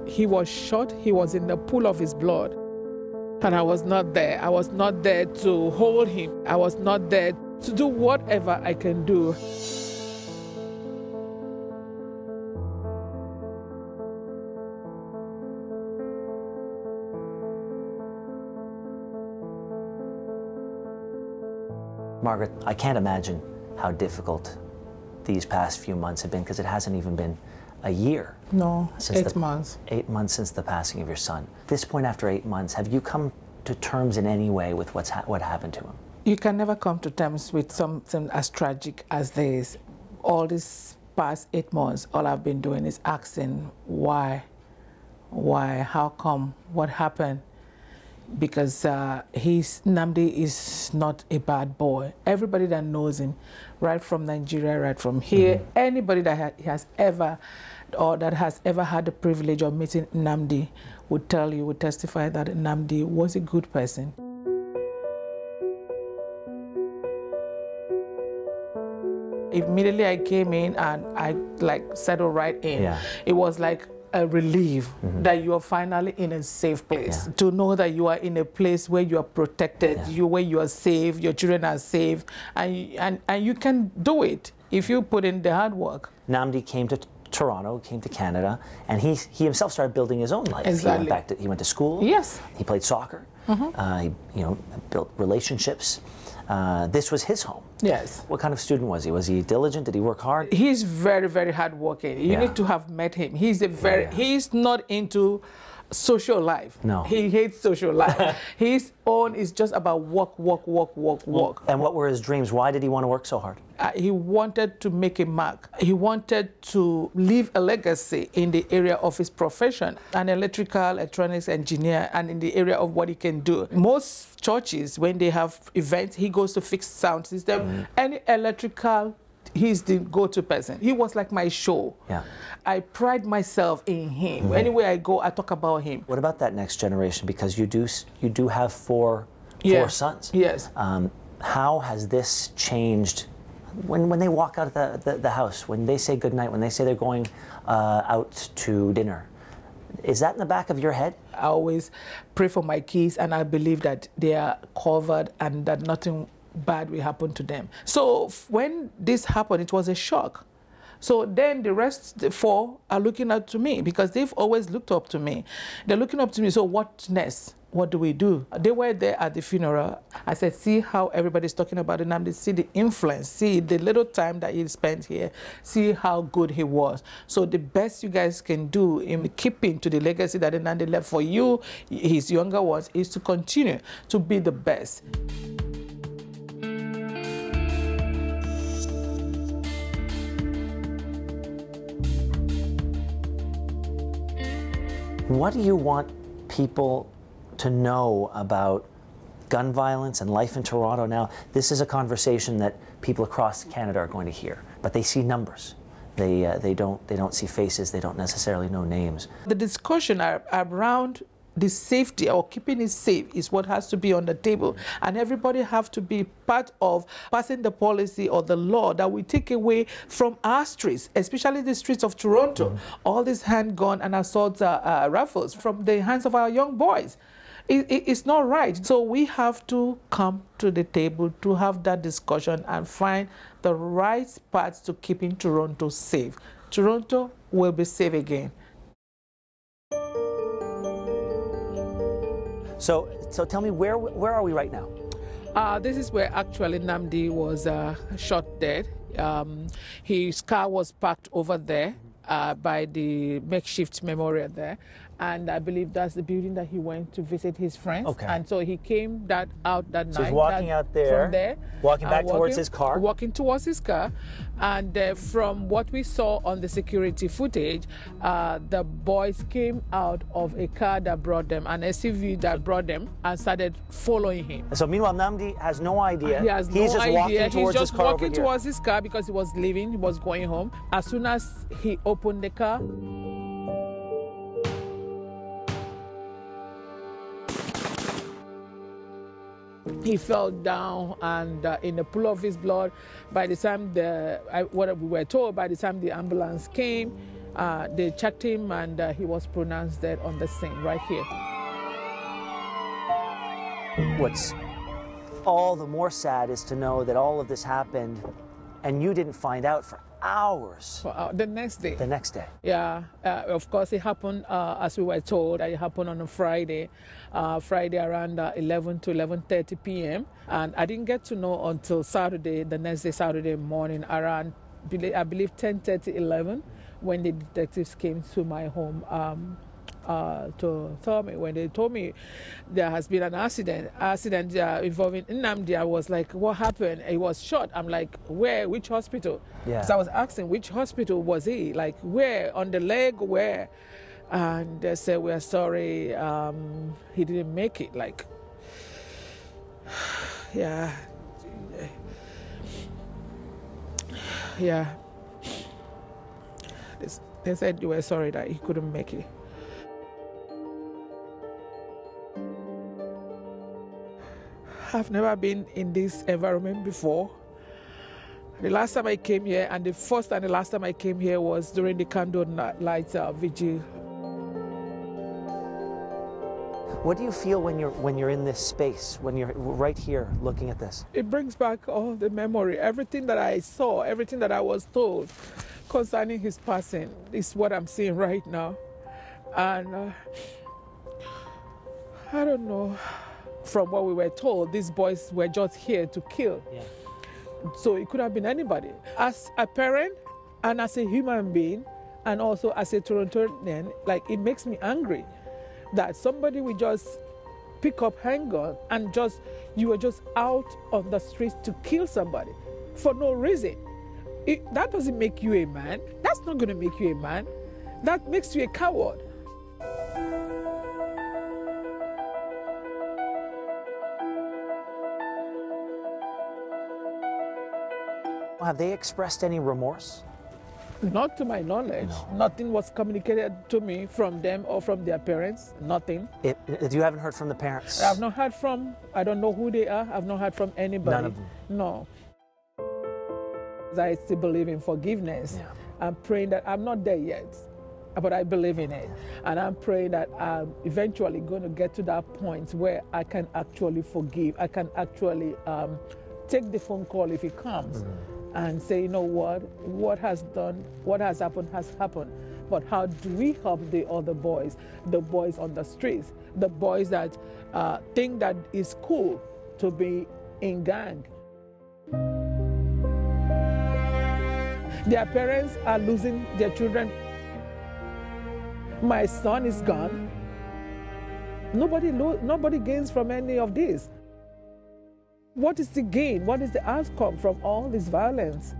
He was shot. He was in the pool of his blood. And I was not there. I was not there to hold him. I was not there to do whatever I can do. Margaret, I can't imagine how difficult these past few months have been, because it hasn't even been a year. No, 8 months. 8 months since the passing of your son. At this point, after 8 months, have you come to terms in any way with what happened to him? You can never come to terms with something as tragic as this. All these past 8 months, all I've been doing is asking why, how come, what happened? Because Nnamdi is not a bad boy. Everybody that knows him, right from Nigeria, right from here, anybody that has ever had the privilege of meeting Nnamdi would tell you, would testify that Nnamdi was a good person. Immediately I came in and I settled right in. Yeah. It was like a relief that you are finally in a safe place. To know that you are in a place where you are protected, where you are safe, your children are safe, and you can do it if you put in the hard work. Nnamdi came to Toronto, came to Canada, and he himself started building his own life. Exactly. He went to school. Yes. He played soccer. He built relationships. This was his home. Yes. What kind of student was he? Was he diligent? Did he work hard? He's very, very hardworking. You need to have met him. He's he's not into social life. No. He hates social life. His own is just about work. And what were his dreams? Why did he want to work so hard? He wanted to make a mark. He wanted to leave a legacy in the area of his profession, an electronics engineer, and in the area of what he can do. Most churches, when they have events, he goes to fix sound system. Any electrical, he's the go-to person. He was like my show. Yeah. I pride myself in him. Anywhere I go, I talk about him. What about that next generation? Because you do have four sons. Yes. How has this changed when they walk out of the house, when they say goodnight, when they say they're going out to dinner? Is that in the back of your head? I always pray for my kids, and I believe that they are covered and that nothing bad will happen to them. So when this happened, it was a shock. So then the rest, the four, are looking up to me because they've always looked up to me. They're looking up to me, so what next? What do we do? They were there at the funeral. I said, see how everybody's talking about Nnamdi, see the influence, see the little time that he spent here, see how good he was. So the best you guys can do in keeping to the legacy that Nnamdi left for you, his younger ones, is to continue to be the best. What do you want people to know about gun violence and life in Toronto now? This is a conversation that people across Canada are going to hear, but they see numbers. They don't see faces. They don't necessarily know names. The discussion around the safety or keeping it safe is what has to be on the table, and everybody have to be part of passing the policy or the law that we take away from our streets, especially the streets of Toronto, all these handgun and assault rifles from the hands of our young boys. It's not right. So we have to come to the table to have that discussion and find the right path to keeping Toronto safe. Toronto will be safe again. So tell me, where are we right now? This is where actually Nnamdi was shot dead. His car was parked over there by the makeshift memorial there. And I believe that's the building that he went to visit his friends. Okay. And so he came out that night. So he's walking out there, from there, walking back towards his car. Walking towards his car. And from what we saw on the security footage, the boys came out of a car that brought them, an SUV that brought them, and started following him. So meanwhile, Nnamdi has no idea. He has He's no just idea. walking towards his car. He's just walking towards his car because he was leaving, he was going home. As soon as he opened the car, he fell down and in the pool of his blood. By the time what we were told, by the time the ambulance came, They checked him and he was pronounced dead on the scene right here. What's all the more sad is to know that all of this happened and you didn't find out for hours. The next day. The next day. Yeah, of course it happened, as we were told, it happened on a Friday, Friday around 11 to 11:30 p.m. And I didn't get to know until Saturday, the next day, Saturday morning, around, I believe 10:30, 11, when the detectives came to my home to tell me. When they told me there has been an accident involving Nnamdi, I was like, what happened? He was shot. I'm like, where? Which hospital? Yeah. So I was asking, which hospital was he? Like, where? On the leg? Where? And they said, we're sorry, he didn't make it. Like, yeah. Yeah. They said they were sorry that he couldn't make it. I've never been in this environment before. The last time I came here, and the first and the last time I came here was during the candle light vigil. What do you feel when you're in this space, when you're right here looking at this? It brings back all the memory, everything that I saw, everything that I was told concerning his passing is what I'm seeing right now. And I don't know. From what we were told, these boys were just here to kill. Yeah. So it could have been anybody. As a parent and as a human being and also as a Torontonian, like, it makes me angry that somebody will just pick up handgun and you were just out on the streets to kill somebody for no reason. That doesn't make you a man. That's not going to make you a man. That makes you a coward. Have they expressed any remorse? Not to my knowledge. No. Nothing was communicated to me from them or from their parents. Nothing. You haven't heard from the parents? I've not heard from, I don't know who they are. I've not heard from anybody. None of them? No. I still believe in forgiveness. Yeah. I'm praying that I'm not there yet, but I believe in it. And I'm praying that I'm eventually going to get to that point where I can actually forgive. I can actually take the phone call if it comes. And say, you know what has happened has happened. But how do we help the other boys, the boys on the streets, the boys that think that it's cool to be in gang? Their parents are losing their children. My son is gone. Nobody gains from any of this. What is the gain? What is the outcome from all this violence?